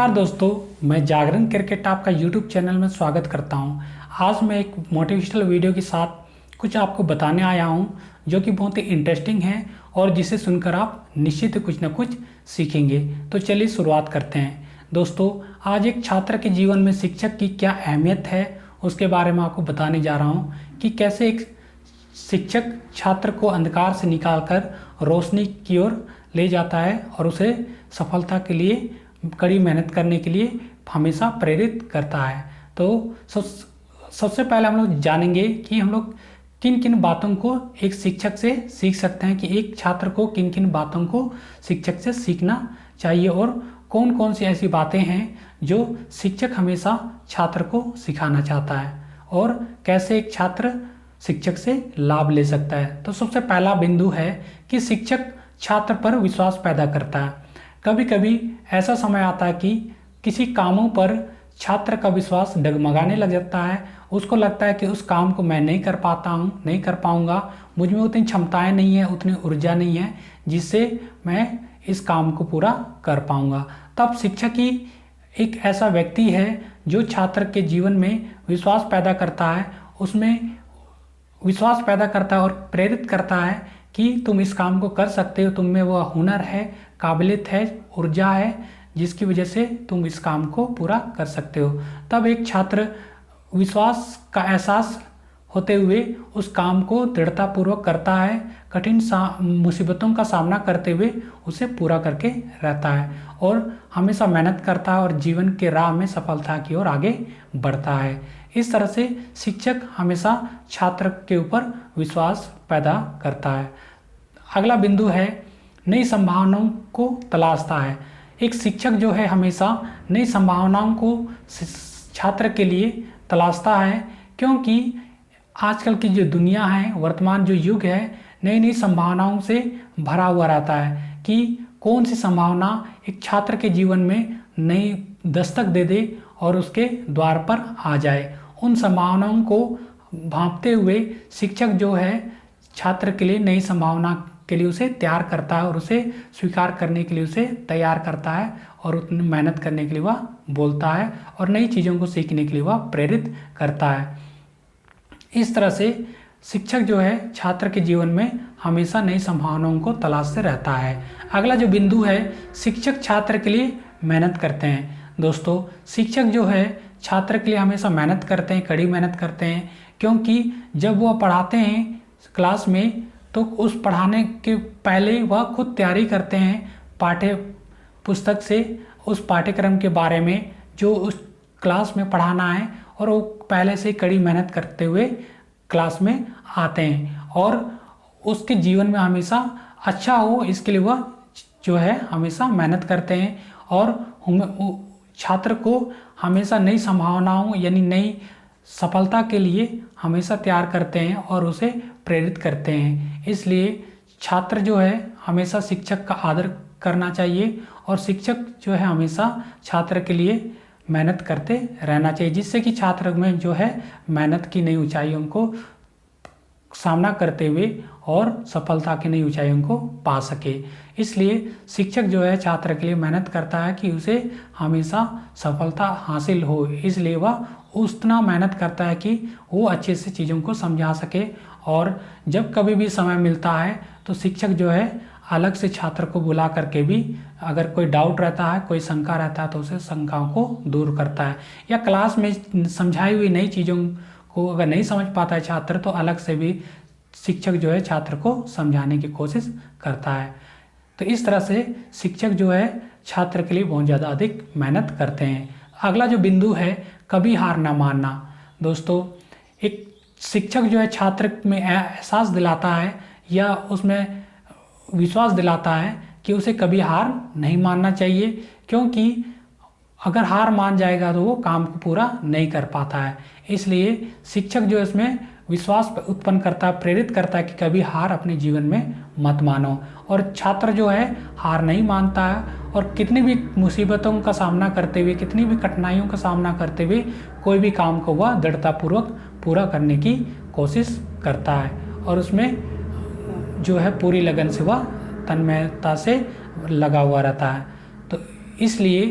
नमस्कार दोस्तों, मैं जागरण क्रिकेट आपका यूट्यूब चैनल में स्वागत करता हूं। आज मैं एक मोटिवेशनल वीडियो के साथ कुछ आपको बताने आया हूं जो कि बहुत ही इंटरेस्टिंग है और जिसे सुनकर आप निश्चित ही कुछ ना कुछ सीखेंगे। तो चलिए शुरुआत करते हैं। दोस्तों, आज एक छात्र के जीवन में शिक्षक की क्या अहमियत है उसके बारे में आपको बताने जा रहा हूँ कि कैसे एक शिक्षक छात्र को अंधकार से निकालकर रोशनी की ओर ले जाता है और उसे सफलता के लिए कड़ी मेहनत करने के लिए हमेशा प्रेरित करता है। तो सबसे पहले हम लोग जानेंगे कि हम लोग किन किन बातों को एक शिक्षक से सीख सकते हैं, कि एक छात्र को किन किन बातों को शिक्षक से सीखना चाहिए और कौन कौन सी ऐसी बातें हैं जो शिक्षक हमेशा छात्र को सिखाना चाहता है और कैसे एक छात्र शिक्षक से लाभ ले सकता है। तो सबसे पहला बिंदु है कि शिक्षक छात्र पर विश्वास पैदा करता है। कभी कभी ऐसा समय आता है कि किसी कामों पर छात्र का विश्वास डगमगाने लग जाता है। उसको लगता है कि उस काम को मैं नहीं कर पाता हूँ, नहीं कर पाऊँगा, मुझ में उतनी क्षमताएं नहीं है, उतनी ऊर्जा नहीं है जिससे मैं इस काम को पूरा कर पाऊँगा। तब शिक्षक ही एक ऐसा व्यक्ति है जो छात्र के जीवन में विश्वास पैदा करता है, उसमें विश्वास पैदा करता है और प्रेरित करता है कि तुम इस काम को कर सकते हो, तुम में वह हुनर है, काबिलियत है, ऊर्जा है जिसकी वजह से तुम इस काम को पूरा कर सकते हो। तब एक छात्र विश्वास का एहसास होते हुए उस काम को दृढ़तापूर्वक करता है, कठिन मुसीबतों का सामना करते हुए उसे पूरा करके रहता है और हमेशा मेहनत करता है और जीवन के राह में सफलता की ओर आगे बढ़ता है। इस तरह से शिक्षक हमेशा छात्र के ऊपर विश्वास पैदा करता है। अगला बिंदु है नई संभावनाओं को तलाशता है। एक शिक्षक जो है हमेशा नई संभावनाओं को छात्र के लिए तलाशता है, क्योंकि आजकल की जो दुनिया है, वर्तमान जो युग है, नई नई संभावनाओं से भरा हुआ रहता है कि कौन सी संभावना एक छात्र के जीवन में नई दस्तक दे दे और उसके द्वार पर आ जाए। उन संभावनाओं को भांपते हुए शिक्षक जो है छात्र के लिए नई संभावना के लिए उसे तैयार करता है और उसे स्वीकार करने के लिए उसे तैयार करता है और उतनी मेहनत करने के लिए वह बोलता है और नई चीज़ों को सीखने के लिए वह प्रेरित करता है। इस तरह से शिक्षक जो है छात्र के जीवन में हमेशा नई संभावनाओं को तलाशते रहता है। अगला जो बिंदु है, शिक्षक छात्र के लिए मेहनत करते हैं। दोस्तों, शिक्षक जो है छात्र के लिए हमेशा मेहनत करते हैं, कड़ी मेहनत करते हैं, क्योंकि जब वह पढ़ाते हैं क्लास में तो उस पढ़ाने के पहले वह खुद तैयारी करते हैं पाठ्य पुस्तक से, उस पाठ्यक्रम के बारे में जो उस क्लास में पढ़ाना है, और वो पहले से कड़ी मेहनत करते हुए क्लास में आते हैं और उसके जीवन में हमेशा अच्छा हो इसके लिए वह जो है हमेशा मेहनत करते हैं और छात्र को हमेशा नई संभावनाओं यानी नई सफलता के लिए हमेशा तैयार करते हैं और उसे प्रेरित करते हैं। इसलिए छात्र जो है हमेशा शिक्षक का आदर करना चाहिए और शिक्षक जो है हमेशा छात्र के लिए मेहनत करते रहना चाहिए, जिससे कि छात्र में जो है मेहनत की नई ऊंचाइयों को सामना करते हुए और सफलता की नई ऊंचाइयों को पा सके। इसलिए शिक्षक जो है छात्र के लिए मेहनत करता है कि उसे हमेशा सफलता हासिल हो, इसलिए वह उतना मेहनत करता है कि वो अच्छे से चीज़ों को समझा सके। और जब कभी भी समय मिलता है तो शिक्षक जो है अलग से छात्र को बुला करके भी अगर कोई डाउट रहता है, कोई शंका रहता है तो उसे शंकाओं को दूर करता है, या क्लास में समझाई हुई नई चीज़ों को अगर नहीं समझ पाता है छात्र तो अलग से भी शिक्षक जो है छात्र को समझाने की कोशिश करता है। तो इस तरह से शिक्षक जो है छात्र के लिए बहुत ज़्यादा अधिक मेहनत करते हैं। अगला जो बिंदु है, कभी हार ना मानना। दोस्तों, एक शिक्षक जो है छात्र में एहसास दिलाता है या उसमें विश्वास दिलाता है कि उसे कभी हार नहीं मानना चाहिए, क्योंकि अगर हार मान जाएगा तो वो काम को पूरा नहीं कर पाता है। इसलिए शिक्षक जो इसमें विश्वास उत्पन्न करता है, प्रेरित करता है कि कभी हार अपने जीवन में मत मानो, और छात्र जो है हार नहीं मानता है और कितनी भी मुसीबतों का सामना करते हुए, कितनी भी कठिनाइयों का सामना करते हुए कोई भी काम को वह दृढ़तापूर्वक पूरा करने की कोशिश करता है और उसमें जो है पूरी लगन से वह तन्मयता से लगा हुआ रहता है। तो इसलिए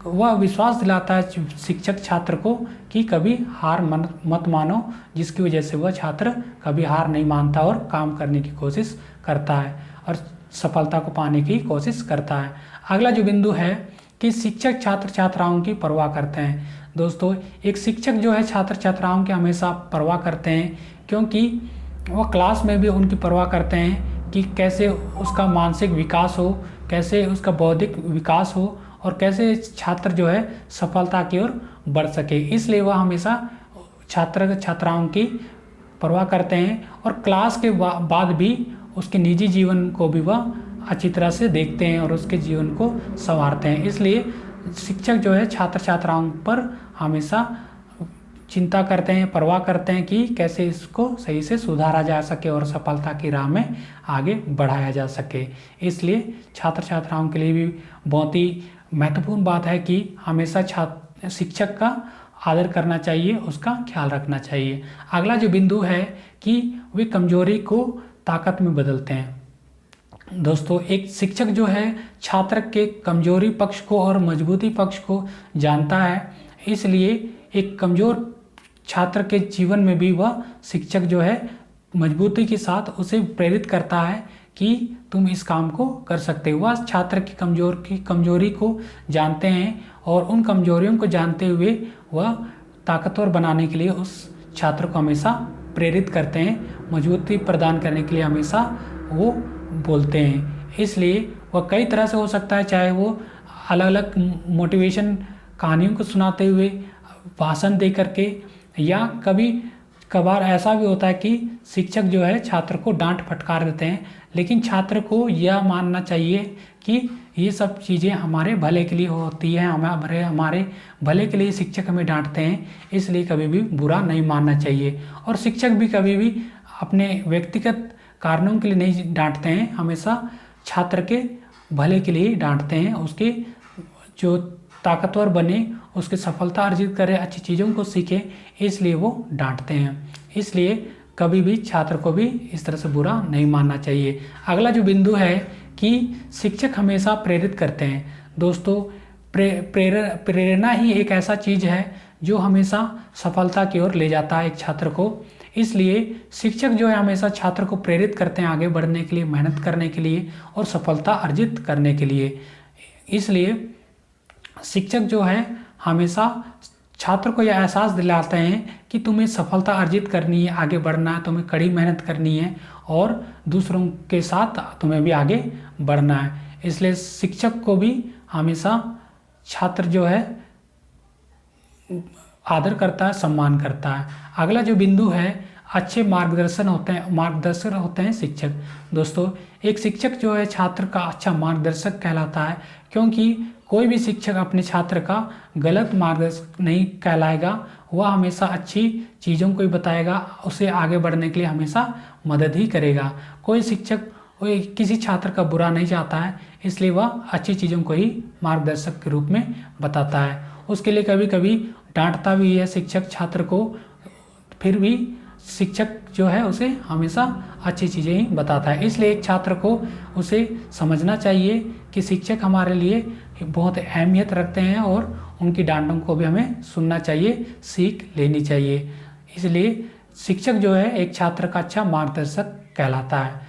वह विश्वास दिलाता है शिक्षक छात्र को कि कभी हार मत मानो, जिसकी वजह से वह छात्र कभी हार नहीं मानता और काम करने की कोशिश करता है और सफलता को पाने की कोशिश करता है। अगला जो बिंदु है कि शिक्षक छात्र छात्राओं की परवाह करते हैं। दोस्तों, एक शिक्षक जो है छात्र छात्राओं की हमेशा परवाह करते हैं, क्योंकि वह क्लास में भी उनकी परवाह करते हैं कि कैसे उसका मानसिक विकास हो, कैसे उसका बौद्धिक विकास हो और कैसे छात्र जो है सफलता की ओर बढ़ सके। इसलिए वह हमेशा छात्र छात्राओं की परवाह करते हैं और क्लास के बाद भी उसके निजी जीवन को भी वह अच्छी तरह से देखते हैं और उसके जीवन को संवारते हैं। इसलिए शिक्षक जो है छात्र छात्राओं पर हमेशा चिंता करते हैं, परवाह करते हैं कि कैसे इसको सही से सुधारा जा सके और सफलता की राह में आगे बढ़ाया जा सके। इसलिए छात्र छात्राओं के लिए भी बहुत ही महत्वपूर्ण बात है कि हमेशा शिक्षक का आदर करना चाहिए, उसका ख्याल रखना चाहिए। अगला जो बिंदु है कि वे कमजोरी को ताकत में बदलते हैं। दोस्तों, एक शिक्षक जो है छात्र के कमजोरी पक्ष को और मजबूती पक्ष को जानता है। इसलिए एक कमजोर छात्र के जीवन में भी वह शिक्षक जो है मजबूती के साथ उसे प्रेरित करता है कि तुम इस काम को कर सकते हो। वह छात्र की कमजोरी को जानते हैं और उन कमजोरियों को जानते हुए वह ताकतवर बनाने के लिए उस छात्र को हमेशा प्रेरित करते हैं, मजबूती प्रदान करने के लिए हमेशा वो बोलते हैं। इसलिए वह कई तरह से हो सकता है, चाहे वो अलग अलग मोटिवेशन कहानियों को सुनाते हुए, भाषण दे करके, या कभी कभार ऐसा भी होता है कि शिक्षक जो है छात्र को डांट फटकार देते हैं, लेकिन छात्र को यह मानना चाहिए कि ये सब चीज़ें हमारे भले के लिए होती हैं, हमारे भले के लिए शिक्षक हमें डांटते हैं, इसलिए कभी भी बुरा नहीं मानना चाहिए। और शिक्षक भी कभी भी अपने व्यक्तिगत कारणों के लिए नहीं डांटते हैं, हमेशा छात्र के भले के लिए डांटते हैं, उसके जो ताकतवर बने, उसकी सफलता अर्जित करे, अच्छी चीज़ों को सीखे, इसलिए वो डांटते हैं। इसलिए कभी भी छात्र को भी इस तरह से बुरा नहीं मानना चाहिए। अगला जो बिंदु है कि शिक्षक हमेशा प्रेरित करते हैं। दोस्तों, प्रेरणा ही एक ऐसा चीज़ है जो हमेशा सफलता की ओर ले जाता है एक छात्र को। इसलिए शिक्षक जो है हमेशा छात्र को प्रेरित करते हैं आगे बढ़ने के लिए, मेहनत करने के लिए और सफलता अर्जित करने के लिए। इसलिए शिक्षक जो है हमेशा छात्र को यह एहसास दिलाते हैं कि तुम्हें सफलता अर्जित करनी है, आगे बढ़ना है, तुम्हें कड़ी मेहनत करनी है और दूसरों के साथ तुम्हें भी आगे बढ़ना है। इसलिए शिक्षक को भी हमेशा छात्र जो है आदर करता है, सम्मान करता है। अगला जो बिंदु है, अच्छे मार्गदर्शक होते हैं शिक्षक। दोस्तों, एक शिक्षक जो है छात्र का अच्छा मार्गदर्शक कहलाता है, क्योंकि कोई भी शिक्षक अपने छात्र का गलत मार्गदर्शक नहीं कहलाएगा। वह हमेशा अच्छी चीज़ों को ही बताएगा, उसे आगे बढ़ने के लिए हमेशा मदद ही करेगा। कोई शिक्षक किसी छात्र का बुरा नहीं चाहता है, इसलिए वह अच्छी चीज़ों को ही मार्गदर्शक के रूप में बताता है। उसके लिए कभी कभी डांटता भी है शिक्षक छात्र को, फिर भी शिक्षक जो है उसे हमेशा अच्छी चीज़ें ही बताता है। इसलिए एक छात्र को उसे समझना चाहिए कि शिक्षक हमारे लिए बहुत अहमियत रखते हैं और उनकी डांटों को भी हमें सुनना चाहिए, सीख लेनी चाहिए। इसलिए शिक्षक जो है एक छात्र का अच्छा मार्गदर्शक कहलाता है।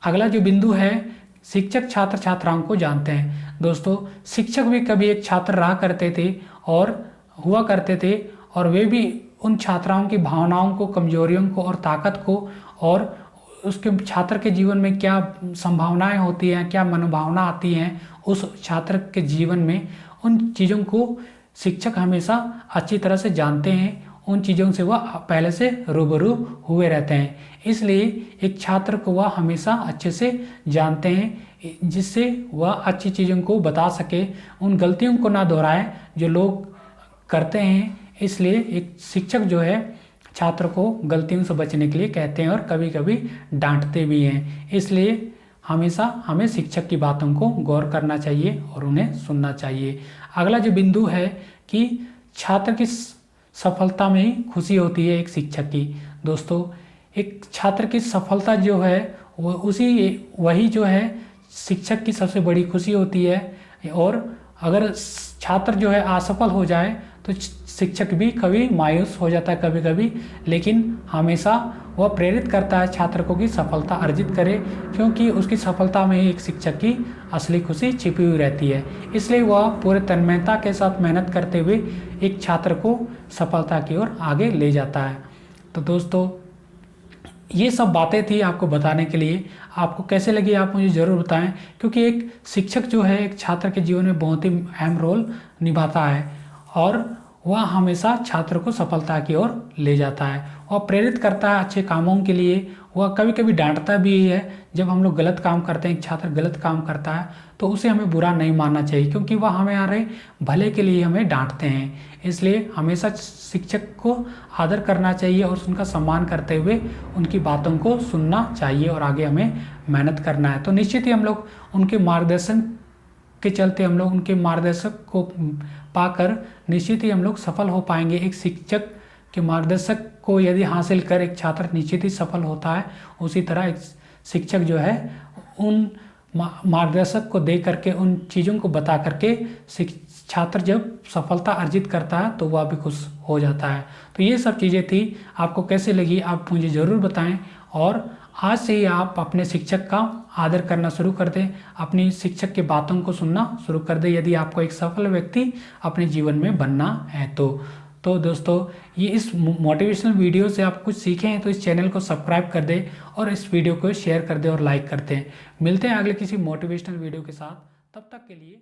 अगला जो बिंदु है, शिक्षक छात्र छात्राओं को जानते हैं। दोस्तों, शिक्षक भी कभी एक छात्र रहा करते थे और हुआ करते थे, और वे भी उन छात्राओं की भावनाओं को, कमजोरियों को और ताकत को, और उसके छात्र के जीवन में क्या संभावनाएं होती हैं, क्या मनोभावना आती हैं उस छात्र के जीवन में, उन चीज़ों को शिक्षक हमेशा अच्छी तरह से जानते हैं। उन चीज़ों से वह पहले से रूबरू हुए रहते हैं। इसलिए एक छात्र को वह हमेशा अच्छे से जानते हैं, जिससे वह अच्छी चीज़ों को बता सके, उन गलतियों को ना दोहराए जो लोग करते हैं। इसलिए एक शिक्षक जो है छात्र को गलतियों से बचने के लिए कहते हैं और कभी कभी डांटते भी हैं। इसलिए हमेशा हमें शिक्षक की बातों को गौर करना चाहिए और उन्हें सुनना चाहिए। अगला जो बिंदु है कि छात्र की सफलता में ही खुशी होती है एक शिक्षक की। दोस्तों, एक छात्र की सफलता जो है वही जो है शिक्षक की सबसे बड़ी खुशी होती है। और अगर छात्र जो है असफल हो जाए तो शिक्षक भी कभी मायूस हो जाता है कभी कभी, लेकिन हमेशा वह प्रेरित करता है छात्र को कि सफलता अर्जित करे, क्योंकि उसकी सफलता में ही एक शिक्षक की असली खुशी छिपी हुई रहती है। इसलिए वह पूरे तन्मयता के साथ मेहनत करते हुए एक छात्र को सफलता की ओर आगे ले जाता है। तो दोस्तों, ये सब बातें थी आपको बताने के लिए। आपको कैसे लगी आप मुझे ज़रूर बताएं, क्योंकि एक शिक्षक जो है एक छात्र के जीवन में बहुत ही अहम रोल निभाता है और वह हमेशा छात्र को सफलता की ओर ले जाता है और प्रेरित करता है अच्छे कामों के लिए। वह कभी कभी डांटता भी है, जब हम लोग गलत काम करते हैं, एक छात्र गलत काम करता है तो उसे हमें बुरा नहीं मानना चाहिए, क्योंकि वह हमारे भले के लिए हमें डांटते हैं। इसलिए हमेशा शिक्षक को आदर करना चाहिए और उनका सम्मान करते हुए उनकी बातों को सुनना चाहिए और आगे हमें मेहनत करना है। तो निश्चित ही हम लोग उनके मार्गदर्शन के चलते, हम लोग उनके मार्गदर्शक को पाकर निश्चित ही हम लोग सफल हो पाएंगे। एक शिक्षक के मार्गदर्शक को यदि हासिल कर एक छात्र निश्चित ही सफल होता है, उसी तरह एक शिक्षक जो है उन मार्गदर्शक को दे करके, उन चीज़ों को बता करके छात्र जब सफलता अर्जित करता है तो वह भी खुश हो जाता है। तो ये सब चीज़ें थी। आपको कैसे लगी आप मुझे ज़रूर बताएं और आज से ही आप अपने शिक्षक का आदर करना शुरू कर दें, अपनी शिक्षक की बातों को सुनना शुरू कर दें, यदि आपको एक सफल व्यक्ति अपने जीवन में बनना है तो दोस्तों, ये इस मोटिवेशनल वीडियो से आप कुछ सीखे हैं तो इस चैनल को सब्सक्राइब कर दें और इस वीडियो को शेयर कर दें और लाइक करते हैं। मिलते हैं अगले किसी मोटिवेशनल वीडियो के साथ, तब तक के लिए